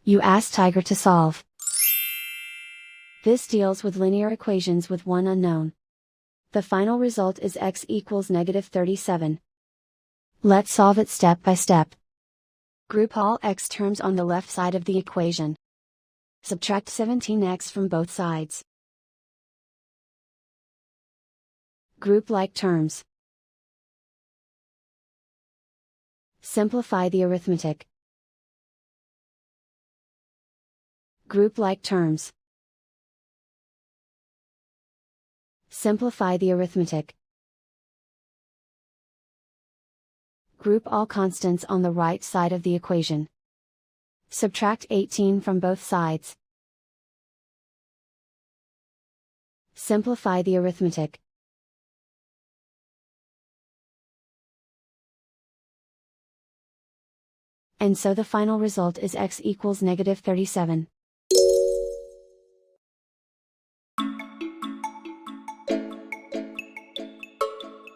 You ask Tiger to solve. This deals with linear equations with one unknown. The final result is x equals -37. Let's solve it step by step. Group all x terms on the left side of the equation. Subtract 17x from both sides. Group like terms. Simplify the arithmetic. Group like terms. Simplify the arithmetic. Group all constants on the right side of the equation. Subtract 18 from both sides. Simplify the arithmetic. And so the final result is x equals -37.